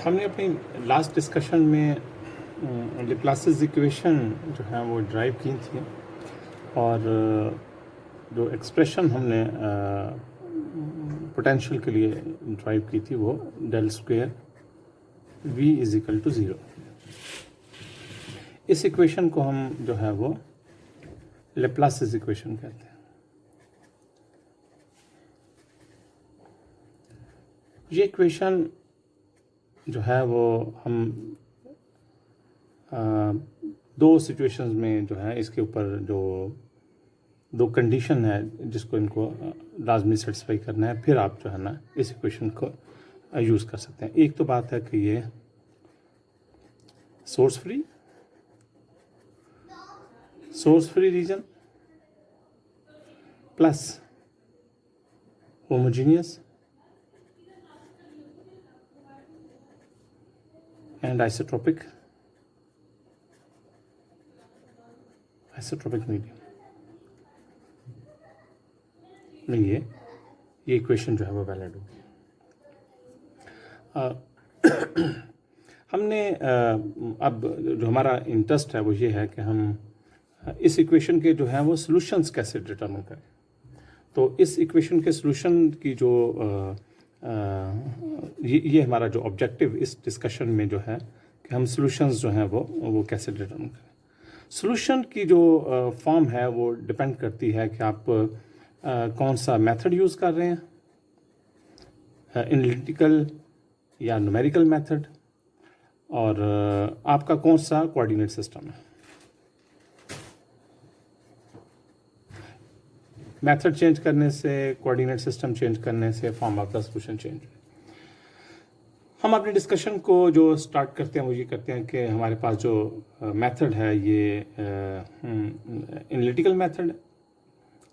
हमने अपनी last discussion में लेप्लासिस इक्वेशन जो है वो ड्राइव की थी और जो एक्सप्रेशन हमने पोटेंशियल के लिए ड्राइव की थी वो del square v is equal to 0। इस इक्वेशन को हम जो है वो लेप्लासिस इक्वेशन कहते हैं। ये इक्वेशन जो है वो हम दो सिचुएशंस में जो है इसके ऊपर जो दो कंडीशन है जिसको इनको लाजमी सेटिस्फाई करना है, फिर आप जो है ना इस इक्वेशन को यूज़ कर सकते हैं। एक तो बात है कि ये source free region plus homogeneous and isotropic medium में ये इक्वेशन जो है वो वैलिड होगी। हमने अब जो हमारा इंटरेस्ट है वो ये है कि हम इस इक्वेशन के जो है वो सॉल्यूशंस कैसे डिटरमिन करें। तो इस इक्वेशन के सॉल्यूशन की जो ये हमारा जो ऑब्जेक्टिव इस डिस्कशन में जो है कि हम सॉल्यूशंस जो हैं वो कैसे डिटरमिन करें। सॉल्यूशन की जो फॉर्म है वो डिपेंड करती है कि आप कौन सा मेथड यूज़ कर रहे हैं, एनालिटिकल या न्यूमेरिकल मेथड, और आपका कौन सा कोऑर्डिनेट सिस्टम है। मेथड चेंज करने से, कोऑर्डिनेट सिस्टम चेंज करने से form of the solution change. हम अपने डिस्कशन को जो स्टार्ट करते हैं वो ये करते हैं कि हमारे पास जो मेथड है ये एनालिटिकल मेथड,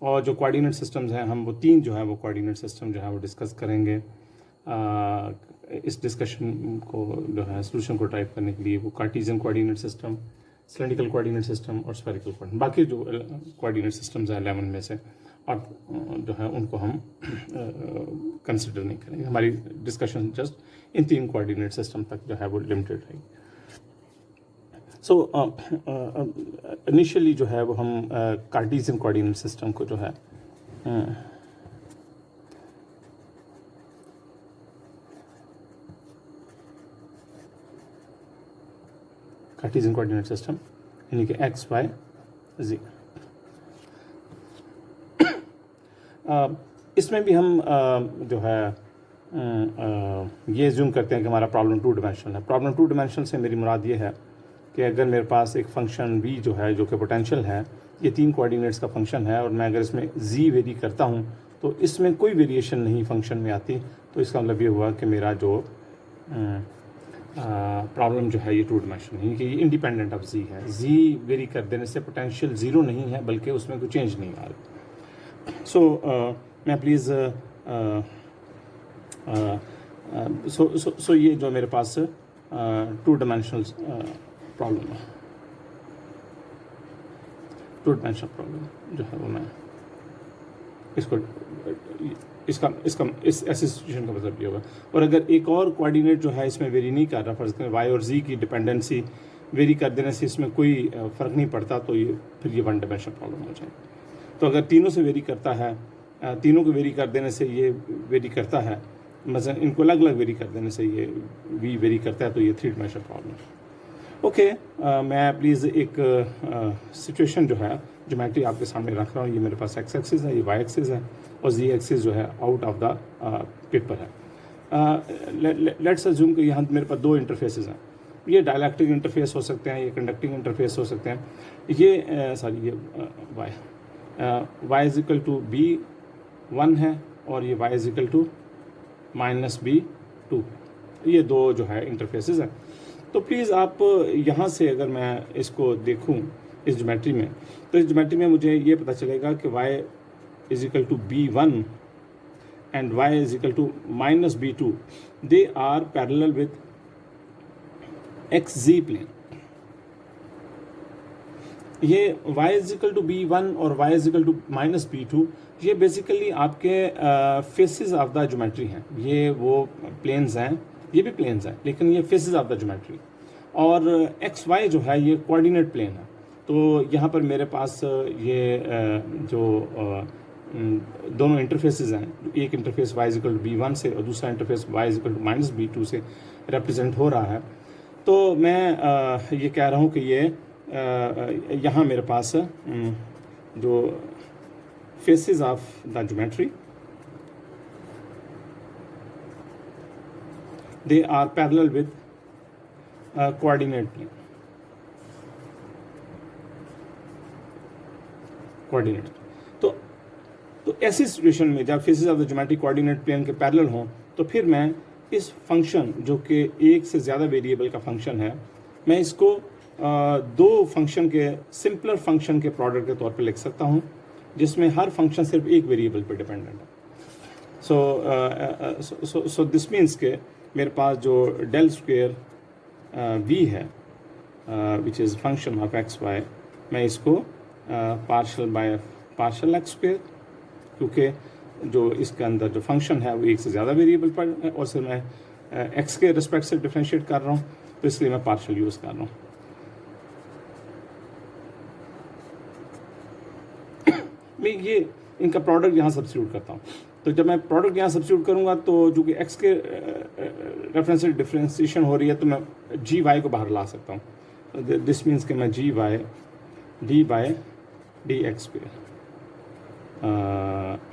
और जो कोऑर्डिनेट सिस्टम्स हैं हम वो तीन जो है वो कोऑर्डिनेट सिस्टम जो है वो डिस्कस करेंगे इस डिस्कशन को जो है सॉल्यूशन को ड्राइव करने के लिए। वो Cartesian coordinate system, cylindrical coordinate system और स्फेरिकल कोऑर्डिनेट, बाकी जो कोऑर्डिनेट सिस्टम्स हैं 11 में से, और जो है उनको हम कंसिडर नहीं करेंगे। हमारी डिस्कशन जस्ट इन तीन कोऑर्डिनेट सिस्टम तक जो है वो लिमिटेड रहेगी। सो इनिशियली जो है वो हम कार्टेशियन कोऑर्डिनेट सिस्टम को जो है कार्टेशियन कोऑर्डिनेट सिस्टम यानी कि एक्स वाई जी, इसमें भी हम जो है ये ज़ूम करते हैं कि हमारा प्रॉब्लम 2 डायमेंशनल है। प्रॉब्लम 2 डायमेंशनल से मेरी मुराद ये है कि अगर मेरे पास एक फंक्शन v जो है जो कि पोटेंशियल है, ये 3 कोऑर्डिनेट्स का फंक्शन है, और मैं अगर इसमें z वेरी करता हूँ तो इसमें कोई वेरिएशन नहीं फंक्शन में आती, तो इसका मतलब ये हुआ कि मेरा जो प्रॉब्लम जो है ये 2 डायमेंशनल है, कि ये इंडिपेंडेंट ऑफ z है। z वेरी कर देने से पोटेंशियल 0 नहीं है बल्कि उसमें कोई चेंज नहीं आ रहा। सो मैं प्लीज़ सो ये जो मेरे पास 2 डायमेंशनल प्रॉब्लम है, 2 डायमेंशनल प्रॉब्लम जो है वो मैं इसको इस ऐसी सिचुएशन का मतलब ये होगा। और अगर एक और कोऑर्डिनेट जो है इसमें वेरी नहीं कर रहा, फर्ज करें y और z की डिपेंडेंसी वेरी कर देने से इसमें कोई फ़र्क नहीं पड़ता, तो ये फिर ये 1 डायमेंशनल प्रॉब्लम हो जाएगी। तो अगर तीनों से वेरी करता है, तीनों को वेरी कर देने से ये वेरी करता है, मतलब इनको अलग अलग वेरी कर देने से ये v वेरी करता है, तो ये 3 डायमेंशनल प्रॉब्लम है। ओके, मैं प्लीज़ एक सिचुएशन जो है ज्योमेट्री आपके सामने रख रहा हूँ। ये मेरे पास x एक्सिस है, ये y एक्सिस है, और z एक्सिस जो है आउट ऑफ द पेपर है। लेट्स अज्यूम कि यहाँ मेरे पास 2 इंटरफेसेस हैं। ये डायलैक्ट्रिक इंटरफेस हो सकते हैं, ये कंडक्टिंग इंटरफेस हो सकते हैं। ये y is equal to b1 है, और ये y is equal to -b2। ये 2 जो है इंटरफेसेस हैं। तो प्लीज़ आप यहाँ से अगर मैं इसको देखूँ इस ज्योमेट्री में, तो इस ज्योमेट्री में मुझे ये पता चलेगा कि y is equal to b1 and y is equal to -b2, they are parallel with xz plane. ये y is equal to b1 और y is equal to -b2, ये बेसिकली आपके फेसेस ऑफ द ज्योमेट्री हैं। ये वो planes हैं ये भी प्लेन्स हैं, लेकिन ये फेसेस ऑफ द ज्योमेट्री। और एक्स वाई जो है ये कोऑर्डिनेट प्लेन है। तो यहाँ पर मेरे पास ये दोनों इंटरफेसेस हैं, एक interface y equal to b1 से और दूसरा interface y equal to minus b2 से रिप्रेजेंट हो रहा है। तो मैं ये कह रहा हूँ कि ये यहाँ मेरे पास जो faces of the geometry they are parallel with coordinate plane, coordinate. तो ऐसी सिचुएशन में जब faces of the geometric coordinate plane के पैरेलल हों, तो फिर मैं इस फंक्शन जो कि एक से ज़्यादा वेरिएबल का फंक्शन है, मैं इसको दो फंक्शन के सिंपलर फंक्शन के प्रोडक्ट के तौर पे लिख सकता हूँ, जिसमें हर फंक्शन सिर्फ एक वेरिएबल पे डिपेंडेंट है। सो दिस मीन्स के मेरे पास जो डेल स्क्वेयर v है which is function of x y, मैं इसको partial by partial x square, क्योंकि जो इसके अंदर जो फंक्शन है वो एक से ज़्यादा वेरिएबल पर है और सिर्फ मैं एक्स के रिस्पेक्ट से डिफ्रेंशिएट कर रहा हूँ, तो इसलिए मैं पार्शल यूज़ कर रहा हूँ। मैं ये इनका प्रोडक्ट यहाँ सब्स्टिट्यूट करता हूँ। तो जब मैं प्रोडक्ट यहाँ सब्स्टिट्यूट करूँगा तो जो कि एक्स के रेफरेंस से डिफ्रेंसिएशन हो रही है, तो मैं जी वाई को बाहर ला सकता हूँ। दिस मीन्स कि मैं g y d by d x square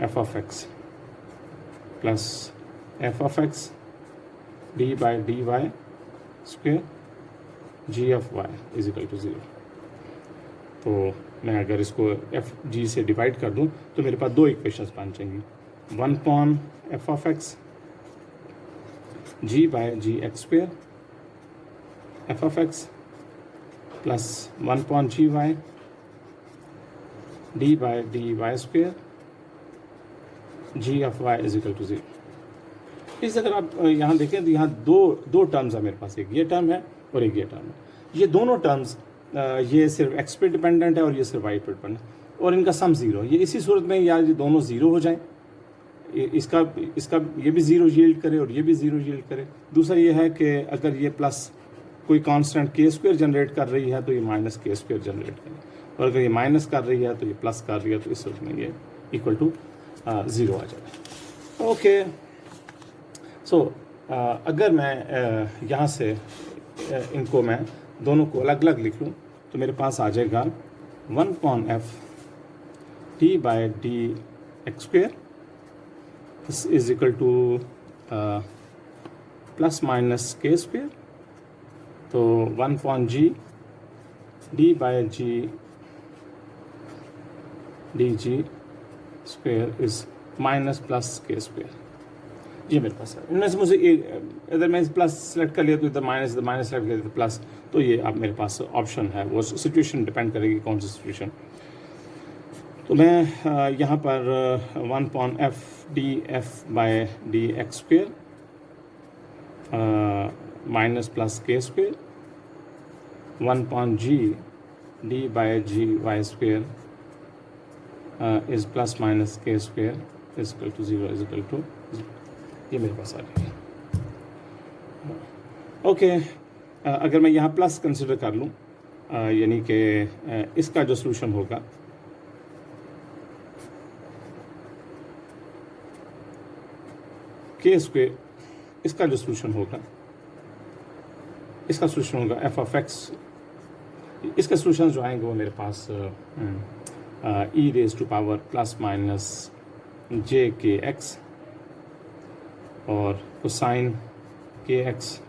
f of x plus f of x d by d y square g of y is equal to 0। तो मैं अगर इसको एफ जी से डिवाइड कर दूं तो मेरे पास दो इक्वेशंस बन जाएंगी, 1 upon f of x g by g x square f of x plus 1 upon g y d by d y square g of y is equal to 0। इस अगर आप यहाँ देखें तो यहाँ दो टर्म्स है मेरे पास, एक ये टर्म है और एक ये टर्म है। ये दोनों टर्म्स ये सिर्फ एक्स पे डिपेंडेंट है और ये सिर्फ वाई पे डिपेंडेंट है, और इनका सम 0। ये इसी सूरत में या ये दोनों 0 हो जाएं, इसका ये भी 0 यील्ड करे और ये भी 0 यील्ड करे। दूसरा ये है कि अगर ये प्लस कोई कांस्टेंट के स्क्वायर जनरेट कर रही है तो ये माइनस के स्क्वायर जनरेट करे, और अगर ये माइनस कर रही है तो ये प्लस कर रही है, तो इस सूरत में ये इक्वल टू 0 आ जाएगा। ओके, सो अगर मैं यहाँ से इनको मैं दोनों को अलग अलग लिख लूँ तो मेरे पास आ जाएगा 1 upon f d by d x square is equal to plus minus k square. तो 1 upon g d by g d g square is minus plus k square. ये मेरे पास है। इनमें से मुझे इधर मैं प्लस सेलेक्ट कर लिया तो इधर माइनस सेलेक्ट कर लिया तो प्लस, तो ये अब मेरे पास ऑप्शन है, वो सिचुएशन डिपेंड करेगी कौन सी सिचुएशन। तो मैं यहाँ पर 1 upon f d f by d x square minus plus k square 1 upon g d by g y square is plus minus k square is equal to 0 is equal to, ये मेरे पास आ रही है। Okay, अगर मैं यहाँ plus consider कर लूँ, यानी कि इसका जो सोल्यूशन होगा के स्क्वेयर, इसका जो सोल्यूशन होगा, इसका सोल्यूशन होगा एफ ऑफ एक्स। इसके सोल्यूशन जो आएंगे वो मेरे पास e raise to power plus minus j k x और कोसाइन के एक्स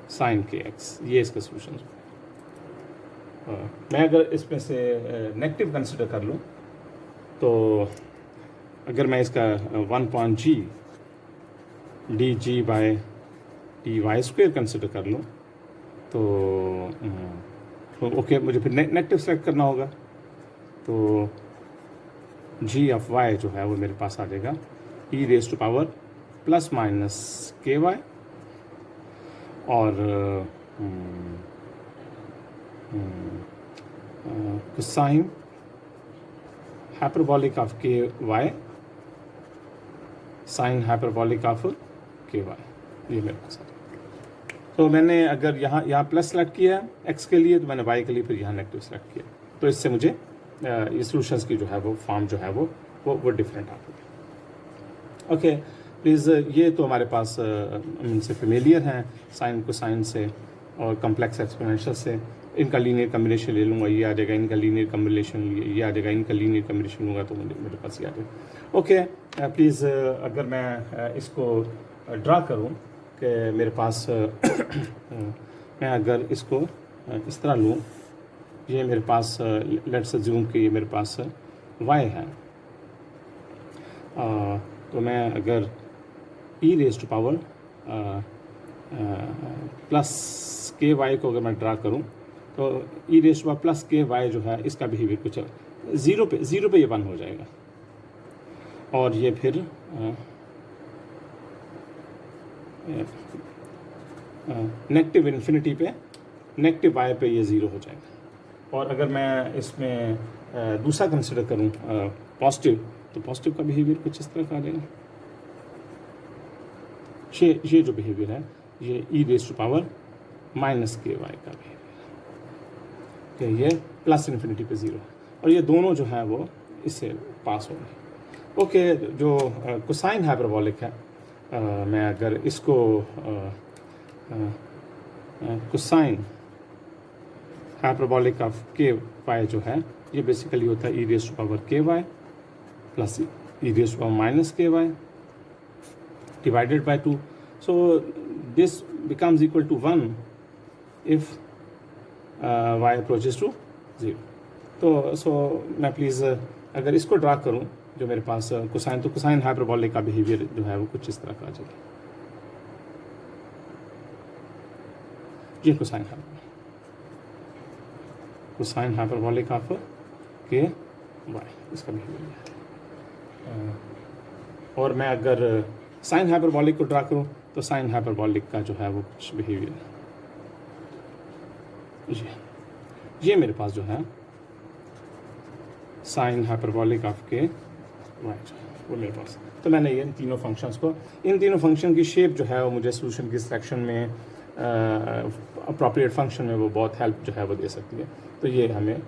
साइन के एक्स, ये इसका सोल्यूशन। मैं अगर इसमें से नेगेटिव कंसिडर कर लूँ तो अगर मैं इसका 1 point g d g by d y square consider कर लूँ तो ओके, मुझे फिर नेगेटिव सेलेक्ट करना होगा। तो जी ऑफ वाई जो है वो मेरे पास आ जाएगा e raise to power plus minus k y और cosine hyperbolic of k y sine hyperbolic of k y. ये मेरे पास आ जाएगा। तो मैंने अगर यहाँ प्लस सेलेक्ट किया एक्स के लिए, तो मैंने वाई के लिए फिर यहाँ नेगेटिव सेलेक्ट किया, तो इससे मुझे ये सॉल्यूशंस की जो है वो फॉर्म जो है वो डिफरेंट आ गई। ओके प्लीज़, ये तो हमारे पास इनसे फेमिलियर हैं, साइन को साइन से और कम्प्लेक्स एक्सपोनेंशियल से। इनका लीनियर कम्बिनेशन ले लूँगा, ये आ जाएगा, इनका लीनियर कम्बिनेशन ये आ जाएगा, इनका लीनियर कम्बिनेशन लूँगा तो मेरे पास ये आ जाएगा। ओके प्लीज़, अगर मैं इसको ड्रा करूँ कि मेरे पास मैं अगर इसको इस तरह लूँ, ये मेरे पास लेट्स अज्यूम कि ये मेरे पास y है, तो मैं अगर e raise to power plus k y को अगर मैं ड्रा करूं, तो e raise to power plus k y जो है इसका बिहेवियर कुछ ज़ीरो पे ये 1 हो जाएगा, और ये फिर नेगेटिव इन्फिनिटी पे नेगेटिव वाई पे ये 0 हो जाएगा। और अगर मैं इसमें दूसरा कंसिडर करूं पॉजिटिव, तो पॉजिटिव का बिहेवियर कुछ इस तरह का आ जाएगा। ये जो बिहेवियर है ये e raise to power minus k y का बिहेवियर है, ये प्लस इन्फिनिटी पे 0 है, और ये दोनों जो है वो इससे पास हो गए। ओके, जो कोसाइन हाइपरबॉलिक है, मैं अगर इसको cosine hyperbolic of k y जो है, ये बेसिकली होता है e raise to power k y plus e raise to power minus k y divided by 2. So this becomes equal to 1 if y approaches to 0. तो मैं please अगर इसको draw करूं, जो मेरे पास कोसाइन, तो कोसाइन हाइपरबॉलिक का बिहेवियर जो है वो कुछ इस तरह का आ जाएगा। ये cosine hyperbolic of k Y, इसका बिहेवियर है। और मैं अगर साइन हाइपरबॉलिक को ड्रा करूं, तो साइन हाइपरबॉलिक का जो है वो कुछ बिहेवियर है। ये मेरे पास जो है sign hyperbolic of k y जो है वो मेरे पास। तो मैंने ये इन तीनों फंक्शन की शेप जो है वो मुझे सॉल्यूशन की सिलेक्शन में अप्रोप्रिएट फंक्शन में वो बहुत हेल्प जो है वो दे सकती है। तो ये हमें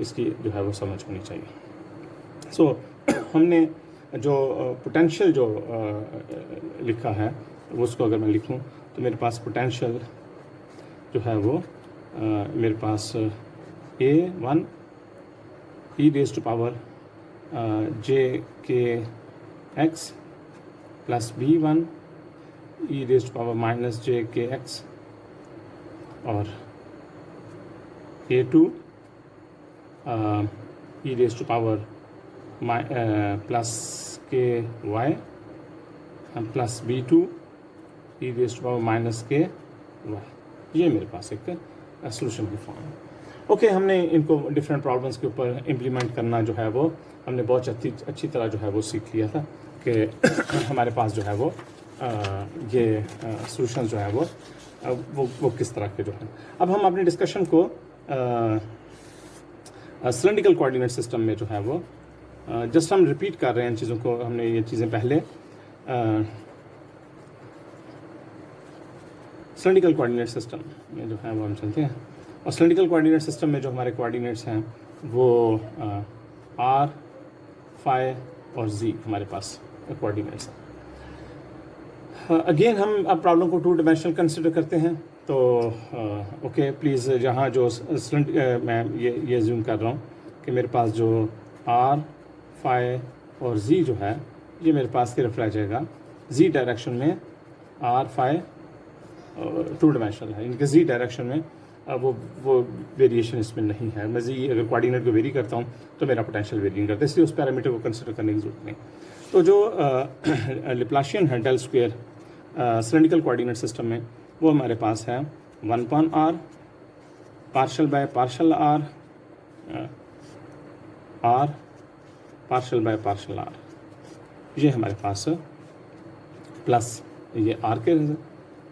इसकी जो है वो समझ होनी चाहिए। सो हमने जो पोटेंशियल जो लिखा है वो उसको अगर मैं लिखूं, तो मेरे पास पोटेंशियल जो है वो मेरे पास a1 e raise to power j k x plus b1 e raise to power minus j k x और a2 e raise to power plus k y plus b2 e raise to power minus k y. ये मेरे पास एक solution की form है। Okay, हमने इनको different problems के ऊपर इम्प्लीमेंट करना जो है वो हमने बहुत अच्छी तरह जो है वो सीख लिया था कि हमारे पास जो है वो ये सॉल्यूशन जो है वो किस तरह के जो है। अब हम अपने डिस्कशन को सिलेंड्रिकल कोऑर्डिनेट सिस्टम में जो है वो जस्ट हम रिपीट कर रहे हैं इन चीज़ों को। हमने ये चीज़ें पहले सिलेंड्रिकल कोऑर्डिनेट सिस्टम में जो है वो हम चलते हैं, और सिलेंड्रिकल कोऑर्डिनेट सिस्टम में जो हमारे कोऑर्डिनेट्स हैं वो r, phi और z हमारे पास कोऑर्डिनेट्स हैं। अगेन हम अब प्रॉब्लम को 2 डायमेंशनल कंसिडर करते हैं। तो ओके प्लीज़, जहाँ जो मैं ये जूम कर रहा हूँ कि मेरे पास जो r, phi और z जो है ये मेरे पास सिर्फ रह जाएगा z डायरेक्शन में r, phi 2 डायमेंशनल है, इनके z डायरेक्शन में वो वेरिएशन इसमें नहीं है। मैं जी अगर कोऑर्डिनेट को वेरी करता हूँ तो मेरा पोटेंशियल वेरी नहीं करता, इसलिए उस पैरामीटर को कंसिडर करने की जरूरत नहीं। तो जो लैप्लाशियन है del square cylindrical coordinate system में, वो हमारे पास है 1/r partial by partial r r partial by partial r, ये हमारे पास प्लस ये r के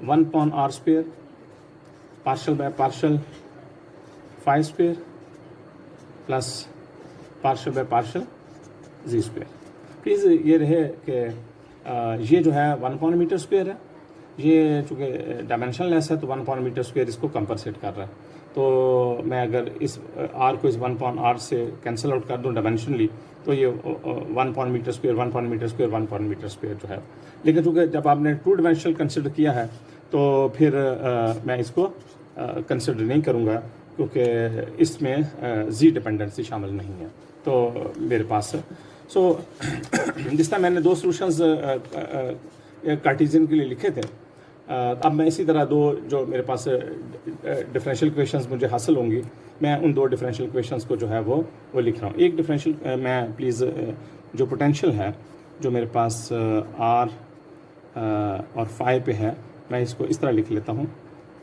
1/r square partial by partial phi square plus partial by partial z square. Please ये रहे कि ये जो है 1 मीटर स्क्वायर है, ये चूँकि डायमेंशन लेस है तो 1/m² इसको कंपनसेट कर रहा है। तो मैं अगर इस r को इस 1/r से कैंसिल आउट कर दूँ डायमेंशनली तो ये 1/m², 1/m², 1/m² जो है। लेकिन चूँकि जब आपने 2 डायमेंशनल कंसिडर किया है तो फिर मैं इसको कंसिडर नहीं करूँगा, क्योंकि इसमें जी डिपेंडेंसी शामिल नहीं है। तो मेरे पास जिस तरह मैंने 2 सॉल्यूशंस कार्टेशियन के लिए लिखे थे, अब मैं इसी तरह 2 जो मेरे पास डिफरेंशियल इक्वेशंस मुझे हासिल होंगी, मैं उन 2 डिफरेंशियल इक्वेशंस को जो है वो लिख रहा हूँ। एक डिफरेंशियल मैं प्लीज़ जो पोटेंशियल है जो मेरे पास r और phi पे है, मैं इसको इस तरह लिख लेता हूँ,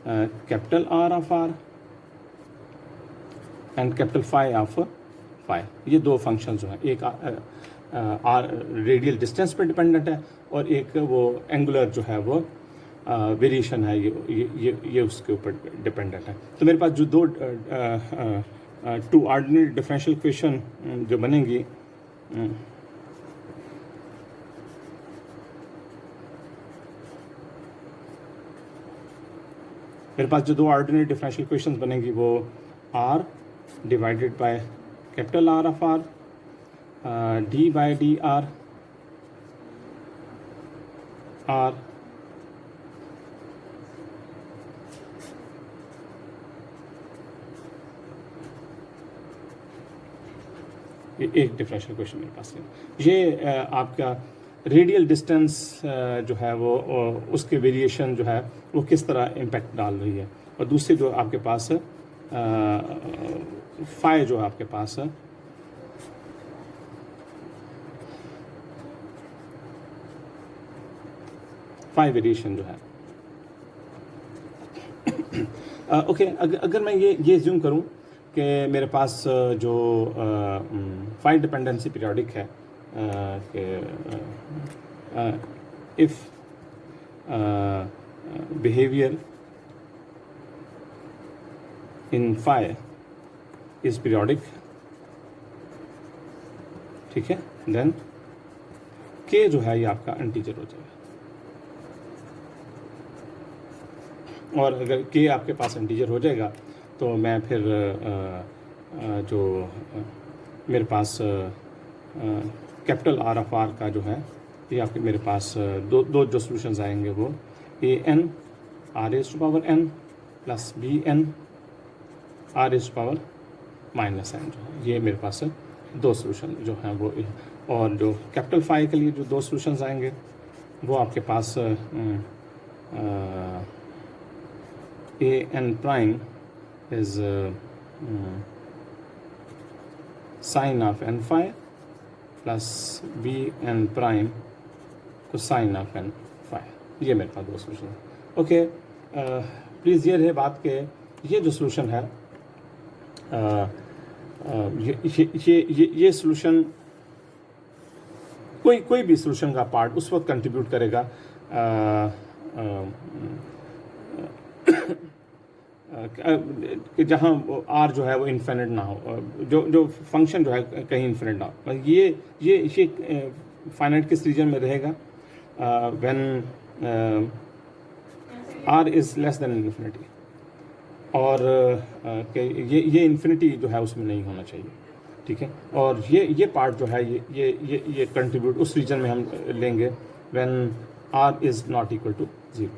capital R of r and capital phi of phi। ये 2 फंक्शन जो हैं, एक r रेडियल डिस्टेंस पे डिपेंडेंट है और एक वो एंगुलर जो है वो वेरिएशन है, ये उसके ऊपर डिपेंडेंट है। तो मेरे पास जो 2 ऑर्डिनरी डिफरेंशियल इक्वेशन जो बनेंगी, मेरे पास जो 2 ऑर्डिनरी डिफरेंशियल इक्वेशंस बनेंगी वो r divided by capital R of r d बाय डी r r एक डिफरेंशियल इक्वेशन मेरे पास है। ये आपका रेडियल डिस्टेंस जो है वो उसके वेरिएशन जो है वो किस तरह इम्पैक्ट डाल रही है, और दूसरी जो आपके पास फाई जो आपके पास है फाई वेरिएशन जो है। ओके, अगर मैं ये ज्यूम करूं कि मेरे पास जो फाई डिपेंडेंसी पीरियोडिक है, if behaviour in phi is periodic, ठीक है, देन के जो है ये आपका इंटीजर हो जाएगा। और अगर के आपके पास इंटीजर हो जाएगा तो मैं फिर जो मेरे पास कैपिटल R ऑफ r का जो है ये आपके मेरे पास दो जो सॉल्यूशंस आएंगे वो an r⁻n plus bn r⁻⁻n जो है, ये मेरे पास 2 सॉल्यूशन जो हैं वो। और जो कैपिटल फाई के लिए जो 2 सॉल्यूशंस आएंगे वो आपके पास an prime is sine of n phi plus bn prime cosine of n phi। ये मेरे पास 2 सॉल्यूशन है। ओके, प्लीज़ ये रहे बात के ये जो सॉल्यूशन है ये सॉल्यूशन कोई भी सॉल्यूशन का पार्ट उस वक्त कंट्रीब्यूट करेगा कि जहाँ r जो है वो इन्फिनिट ना हो, जो फंक्शन जो है कहीं इन्फिनिट ना हो। ये फाइनाइट किस रीजन में रहेगा, when r is less than infinity, और ये इन्फिनिटी जो है उसमें नहीं होना चाहिए, ठीक है। और ये पार्ट जो है ये कंट्रीब्यूट उस रीजन में हम लेंगे when r is not equal to 0,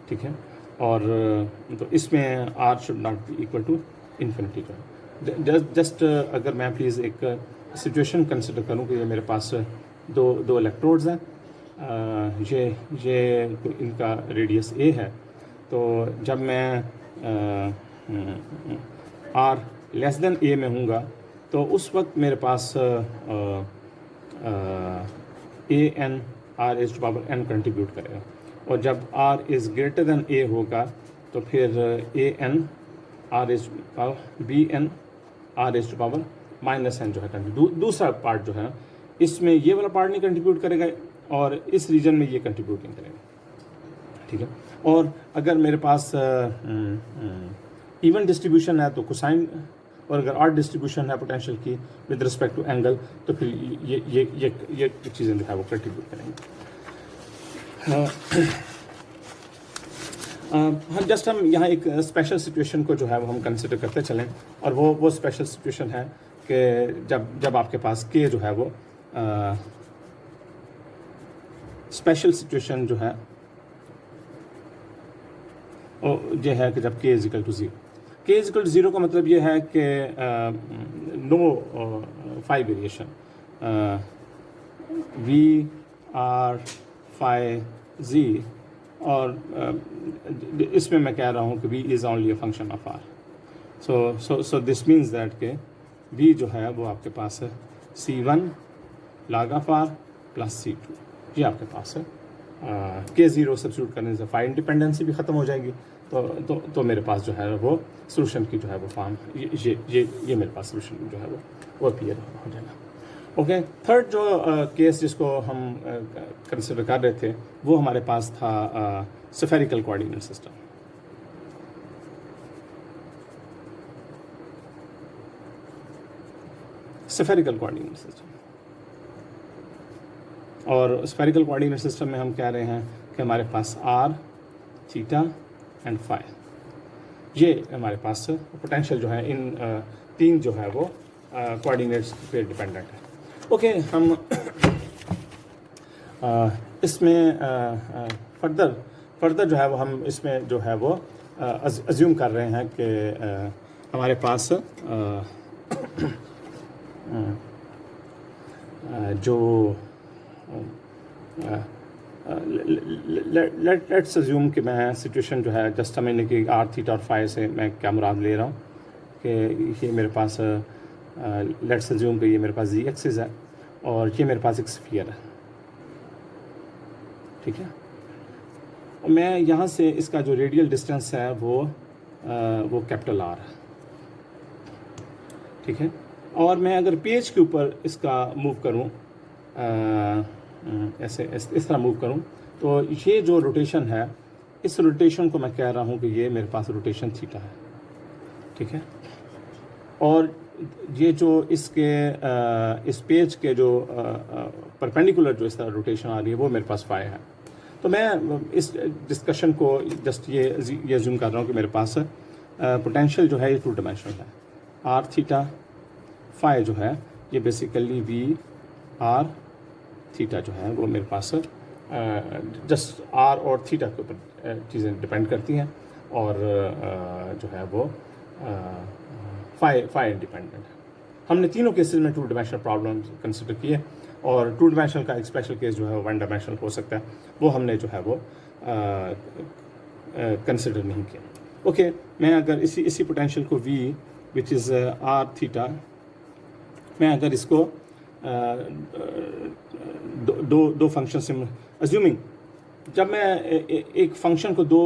ठीक है। और तो इसमें r should not be equal to infinity जो है। जस्ट अगर मैं प्लीज़ एक सिचुएशन कंसिडर करूं कि ये मेरे पास दो इलेक्ट्रोड्स हैं, ये इनका रेडियस a है, तो जब मैं r लेस देन a में हूँगा तो उस वक्त मेरे पास an r⁻n कंट्रीब्यूट करेगा, और जब r is greater than a होगा तो फिर an bn r⁻n जो है कंट्रीब्यूट। दूसरा पार्ट जो है इसमें ये वाला पार्ट नहीं कंट्रीब्यूट करेगा और इस रीजन में ये कंट्रीब्यूट नहीं करेगा, ठीक है। और अगर मेरे पास इवन डिस्ट्रीब्यूशन है तो कोसाइन, और अगर ऑड डिस्ट्रीब्यूशन है पोटेंशियल की विद रिस्पेक्ट टू एंगल तो फिर ये चीज़ें जो है वो कंट्रीब्यूट करेंगे। हम यहाँ एक स्पेशल सिचुएशन को जो है वो हम कंसिडर करते चलें, और वो स्पेशल सिचुएशन है कि जब आपके पास के जो है वो स्पेशल सिचुएशन जो है ये है कि जब k is equal to 0, k is equal to 0 का मतलब ये है कि no phi variation, v r phi z, और इसमें मैं कह रहा हूँ कि v is only a function of r. So this means that k v जो है वो आपके पास है c1 log of r plus c2, ये आपके पास है. k0 सब्स्टिट्यूट करने से फाई इंडिपेंडेंसी भी ख़त्म हो जाएगी, तो मेरे पास जो है वो सोल्यूशन की जो है वो फॉर्म ये मेरे पास सोल्यूशन जो है वो अपीयर हो जाएगा. ओके, थर्ड जो केस जिसको हम कंसिडर कर रहे थे वो हमारे पास था spherical coordinate system. Spherical coordinate system, और स्फेरिकल कोऑर्डिनेट सिस्टम में हम कह रहे हैं कि हमारे पास r, थीटा एंड फाई, ये हमारे पास पोटेंशियल जो है इन तीन जो है वो कोऑर्डिनेट्स पे डिपेंडेंट है. ओके, हम इसमें फर्दर जो है वो हम इसमें जो है वो अज्यूम कर रहे हैं कि हमारे पास जो लेट्स अज्यूम कि मैं सिचुएशन जो है जस्ट समझने की r, थीटा और फाई से मैं क्या मुराद ले रहा हूँ कि ये मेरे पास लेट्स अज्यूम कि ये मेरे पास z एक्सिस है और ये मेरे पास एक स्फीयर है. ठीक है, मैं यहाँ से इसका जो रेडियल डिस्टेंस है वो कैपिटल R है. ठीक है, और मैं अगर पेज के ऊपर इसका मूव करूँ, ऐसे इस तरह मूव करूँ, तो ये जो रोटेशन है इस रोटेशन को मैं कह रहा हूँ कि ये मेरे पास रोटेशन थीटा है. ठीक है, और ये जो इसके इस पेज के जो परपेंडिकुलर जो इस तरह रोटेशन आ रही है वो मेरे पास फाई है. तो मैं इस डिस्कशन को जस्ट ये अज्यूम कर रहा हूँ कि मेरे पास पोटेंशियल जो है ये टू डायमेंशनल है. r थीटा फाई जो है ये बेसिकली v r थीटा जो है वो मेरे पास जस्ट r और थीटा के ऊपर चीज़ें डिपेंड करती हैं, और जो है वो फाई इंडिपेंडेंट है. हमने तीनों केसेस में टू डायमेंशनल प्रॉब्लम कंसिडर किए, और टू डायमेंशनल का एक स्पेशल केस जो है वो वन डायमेंशनल हो सकता है, वो हमने जो है वो कंसिडर नहीं किया. ओके, मैं अगर इसी पोटेंशियल को v which is r theta, मैं अगर इसको दो फंक्शन से अज्यूमिंग, जब मैं एक फंक्शन को दो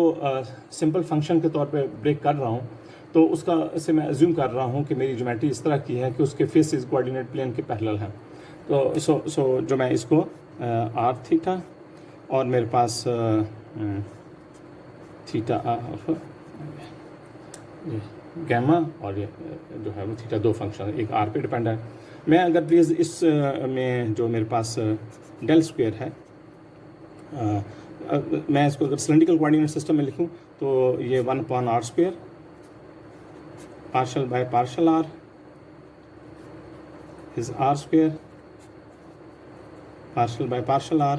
सिंपल फंक्शन के तौर पे ब्रेक कर रहा हूँ, तो उसका से मैं अज्यूम कर रहा हूँ कि मेरी ज्योमेट्री इस तरह की है कि उसके फेसेस कोऑर्डिनेट प्लेन के पैरेलल हैं. तो सो जो मैं इसको r थीटा और मेरे पास थीटा ऑफ गैमा और ये जो है वो थीटा, दो फंक्शन एक r पे डिपेंड है. मैं अगर प्लीज़ इस में जो मेरे पास डेल स्क्वायर है, मैं इसको अगर सिलेंड्रिकल कोऑर्डिनेट सिस्टम में लिखूं तो ये 1/r square partial by partial r is r square partial by partial r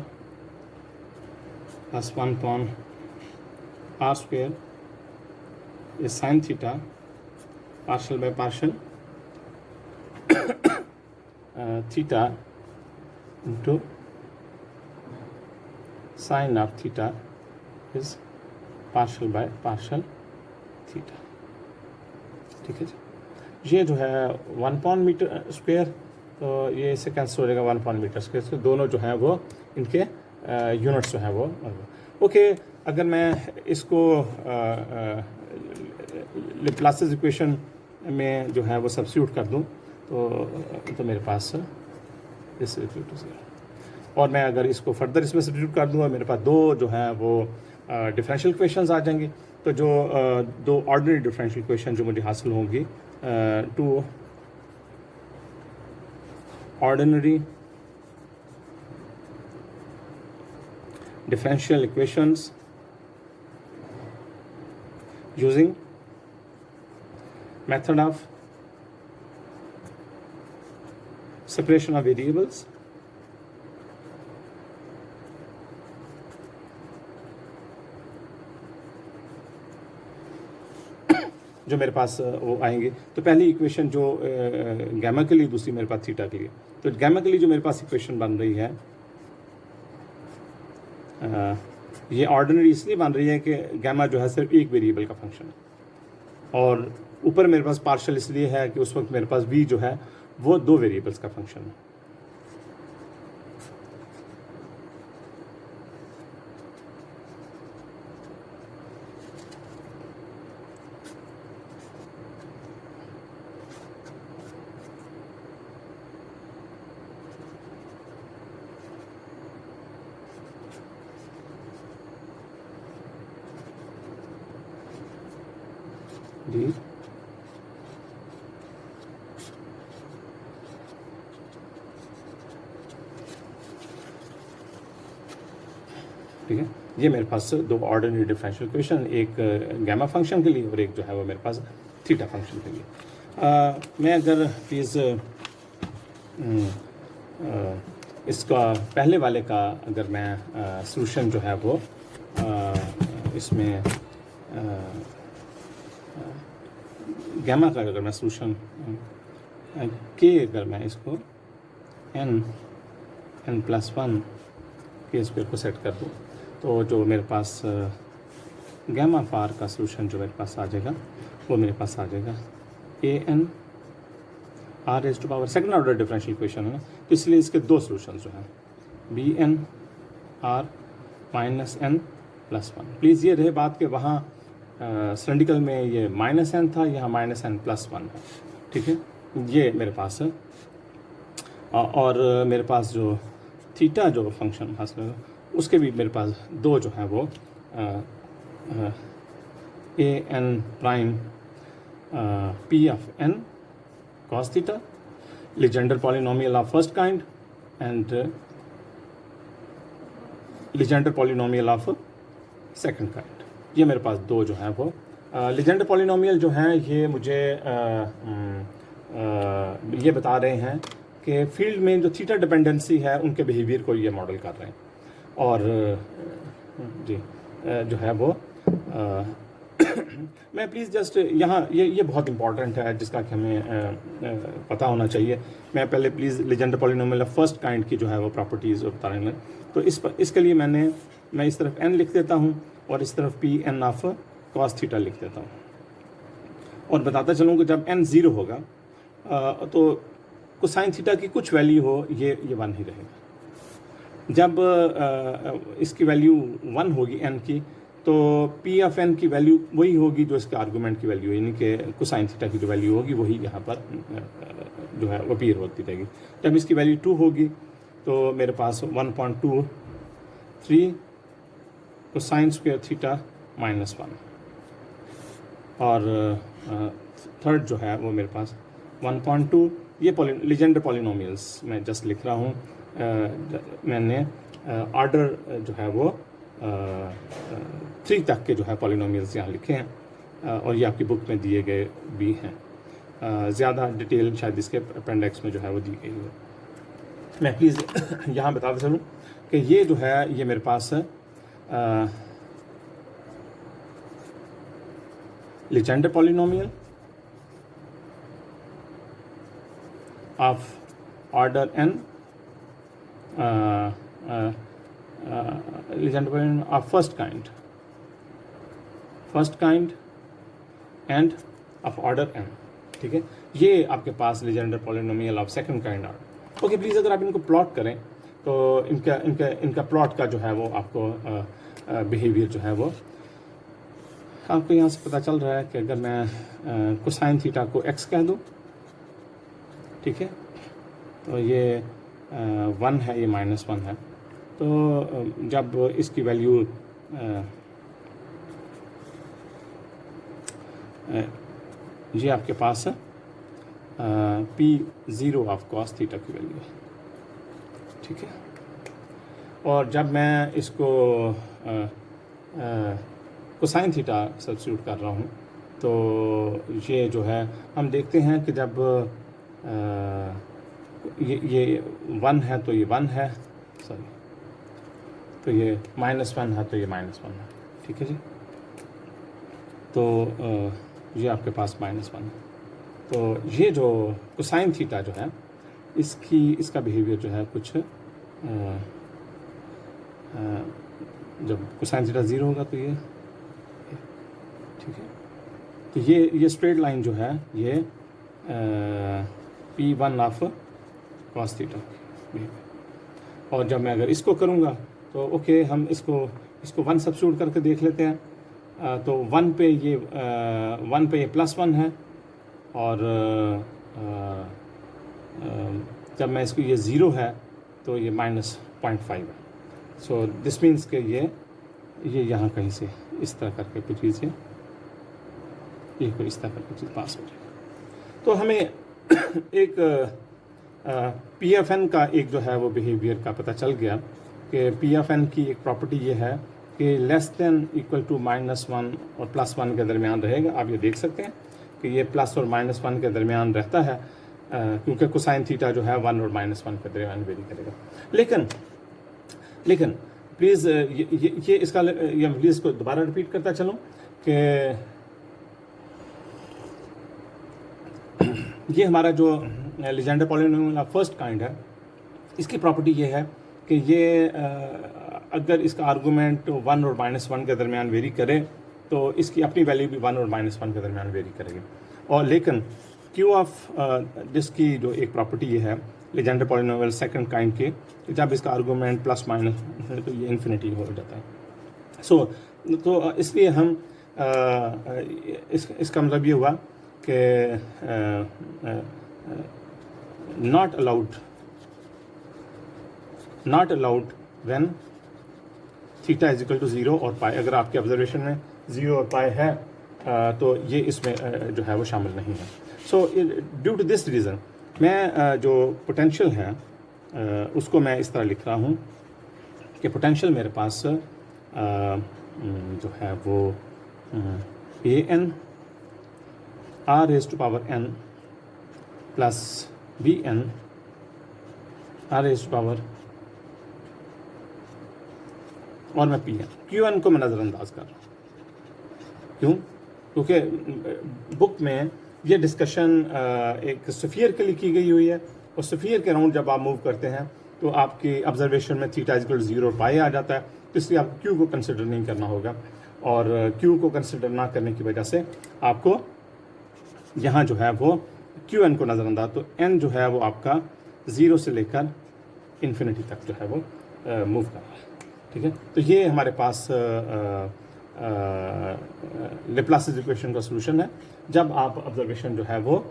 plus 1/r square is sine theta partial by partial theta into sine of theta is partial by partial theta. ठीक है जी, ये जो है 1 metre square, तो ये इससे cancel हो जाएगा 1 मीटर स्क्वायर. तो दोनों जो हैं वो इनके यूनिट्स जो हैं वो ओके. अगर मैं इसको लाप्लास इक्वेशन में जो है वो सब्स्टिट्यूट कर दूं तो मेरे पास इस इक्वल टू 0, और मैं अगर इसको फर्दर इसमें सब्स्टिट्यूट कर दूंगा मेरे पास दो जो हैं वो डिफरेंशियल इक्वेशंस आ जाएंगी. तो जो दो ऑर्डिनरी डिफरेंशियल इक्वेशन जो मुझे हासिल होंगी, two ordinary differential equations using method of separation of variables जो मेरे पास वो आएंगे। तो पहली इक्वेशन जो गैमा के लिए, दूसरी मेरे पास थीटा के लिए। तो गैमा के लिए जो मेरे पास इक्वेशन बन रही है, ये ऑर्डिनरी इसलिए बन रही है कि गैमा जो है सिर्फ एक वेरिएबल का फंक्शन है, और ऊपर मेरे पास पार्शियल इसलिए है कि उस वक्त मेरे पास v जो है वो दो वेरिएबल्स का फंक्शन है। जी ठीक है, ये मेरे पास दो ऑर्डिनरी डिफरेंशियल इक्वेशन, एक गैमा फंक्शन के लिए और एक जो है वो मेरे पास थीटा फंक्शन के लिए। मैं अगर प्लीज़ इसका पहले वाले का अगर मैं सॉल्यूशन जो है वो इसमें गैमा का अगर मैं सॉल्यूशन के अगर मैं इसको n+1 के स्क्वायर को सेट कर दूँ, तो जो मेरे पास गैमा फार का सॉल्यूशन जो मेरे पास आ जाएगा वो मेरे पास आ जाएगा an r⁻, second order differential equation है ना, तो इसलिए इसके दो सॉल्यूशन जो हैं bn r -n+1। प्लीज़ ये रहे बात कि वहाँ सिलेंड्रिकल में ये -n था, यहाँ -n+1 है, ठीक है, ये मेरे पास है। और मेरे पास जो थीटा जो फंक्शन हासिल है उसके भी मेरे पास दो जो हैं वो an prime p of n cos theta, Legendre polynomial of first kind, and Legendre polynomial of second kind। ये मेरे पास दो जो हैं वो Legendre polynomial जो हैं ये मुझे ये बता रहे हैं कि फील्ड में जो थीटा डिपेंडेंसी है उनके बिहेवियर को ये मॉडल कर रहे हैं। और जी जो है वो मैं प्लीज़ जस्ट यहाँ ये बहुत इंपॉर्टेंट है जिसका कि हमें पता होना चाहिए। मैं पहले please Legendre polynomial of first kind की जो है वो प्रॉपर्टीज़ बता रहे हैं। तो इसके लिए मैं इस तरफ n लिख देता हूँ और इस तरफ p n of cos theta लिख देता हूँ, और बताता चलूँ कि जब n 0 होगा तो कोसाइन थीटा की कुछ वैल्यू हो ये 1 ही रहेगा। जब इसकी वैल्यू 1 होगी n की, तो p ऑफ n की वैल्यू वही होगी जो इसके आर्गूमेंट की वैल्यू है, यानी कि कोसाइन थीटा की जो वैल्यू होगी वही यहाँ पर जो है वो अपीयर होती रहेगी। जब इसकी वैल्यू 2 होगी तो मेरे पास 1.23 कोसाइन स्क्वायर थीटा -1, और थर्ड जो है वो मेरे पास 1.2। ये Legendre पॉलिनोमियल्स मैं जस्ट लिख रहा हूँ, मैंने ऑर्डर जो है वो 3 तक के जो है पॉलिनोमियल्स यहाँ लिखे हैं, और ये आपकी बुक में दिए गए भी हैं। ज़्यादा डिटेल शायद इसके अपेंडिक्स में जो है वो दी गई है। मैं प्लीज़ यहाँ बताते चलूँ कि ये जो है ये मेरे पास Legendre polynomial of order n, Legendre polynomial of first kind and of order n, ठीक है। ये आपके पास Legendre polynomial of second kind order। Okay, please अगर आप इनको प्लॉट करें तो इनका प्लॉट का जो है वो आपको बिहेवियर जो है वो आपको यहाँ से पता चल रहा है कि अगर मैं कोसाइन थीटा को x कह दूँ, ठीक है, तो ये 1 है, ये -1 है। तो जब इसकी वैल्यू ये आपके पास p0 ऑफ cos थीटा की वैल्यू है, ठीक है। और जब मैं इसको कोसाइन थीटा सब्स्टिट्यूट कर रहा हूँ, तो ये जो है हम देखते हैं कि जब ये 1 है तो ये 1 है, सॉरी, तो ये -1 है तो ये -1 है, ठीक है जी। तो ये आपके पास -1 है। तो ये जो कोसाइन थीटा जो है इसका बिहेवियर जो है कुछ जब कोसाइन थीटा 0 होगा तो ये, ठीक है। तो ये स्ट्रेट लाइन जो है ये P1 ऑफ कॉस थीटा, और जब मैं अगर इसको करूँगा तो ओके, हम इसको 1 सब्स्टिट्यूट करके देख लेते हैं। तो 1 पे ये +1 है, और जब मैं इसको ये 0 है तो ये -0.5 है। सो दिस मीन्स कि ये यहाँ कहीं से इस तरह करके कुछ चीज़ें, ये कोई इस तरह करके चीज़ पास हो जाएगी। तो हमें एक PFN का एक जो है वो बिहेवियर का पता चल गया कि PFN की एक प्रॉपर्टी ये है कि लेस देन इक्वल टू -1 और +1 के दरमियान रहेगा। आप ये देख सकते हैं कि ये प्लस और -1 के दरमियान रहता है, क्योंकि कोसाइन थीटा जो है 1 और -1 के दरमियान वेरी करेगा। लेकिन प्लीज़ ये इसका ये प्लीज़ इसको दोबारा रिपीट करता चलूँ कि ये हमारा जो Legender polynomial of first kind है, इसकी प्रॉपर्टी ये है कि ये अगर इसका आर्गूमेंट 1 और -1 के दरमियान वेरी करे तो इसकी अपनी वैल्यू भी 1 और -1 के दरमियान वेरी करेगी। और लेकिन Q ऑफ जिसकी जो एक प्रॉपर्टी ये है लीजेंडर पॉलिनोमियल सेकंड काइंड के, जब इसका आर्गूमेंट प्लस माइनस तो ये इन्फिनिटी हो जाता है। तो इसलिए हम इसका मतलब ये हुआ कि not allowed when theta is equal to 0 और पाई। अगर आपके ऑब्जर्वेशन में 0 और पाई है तो ये इसमें जो है वो शामिल नहीं है। So due to this reason मैं जो पोटेंशियल है उसको मैं इस तरह लिख रहा हूँ कि पोटेंशियल मेरे पास जो है वो an r raised to power n plus bn r raised to power, और मैं qn को मैं नज़रअंदाज कर रहा हूँ। क्यों? क्योंकि बुक में ये डिस्कशन एक स्फीयर के लिए की गई हुई है, और स्फीयर के राउंड जब आप मूव करते हैं तो आपकी ऑब्जर्वेशन में थीटा इक्वल टू 0 और पाई आ जाता है, तो इसलिए आपको क्यू को कंसिडर नहीं करना होगा। और क्यू को कंसिडर ना करने की वजह से आपको यहाँ जो है वो क्यू एन को नज़रअंदाज, तो एन जो है वो आपका 0 से लेकर इन्फिनिटी तक जो है वो मूव कर रहा है, ठीक है। तो ये हमारे पास लेप्लासिस इक्वेशन का सॉल्यूशन है जब आप ऑब्जर्वेशन जो है वो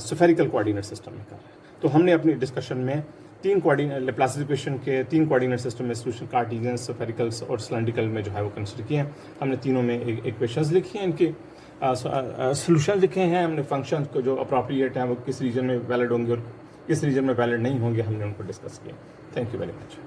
स्फेरिकल कोऑर्डिनेट सिस्टम में कर रहे हैं। तो हमने अपनी डिस्कशन में लेप्लासिस इक्वेशन के 3 कोऑर्डिनेट सिस्टम में सॉल्यूशन कार्टेशियन, स्फेरिकल और सिलेंड्रिकल में जो है वो कंसिडर किए हैं। हमने तीनों में इक्वेशंस लिखी हैं, इनके सॉल्यूशन लिखे हैं। हमने फंक्शन को जो अप्रोप्रिएट हैं वो किस रीजन में वैलिड होंगे और किस रीजन में वैलिड नहीं होंगे हमने उनको डिस्कस किया। Thank you very much.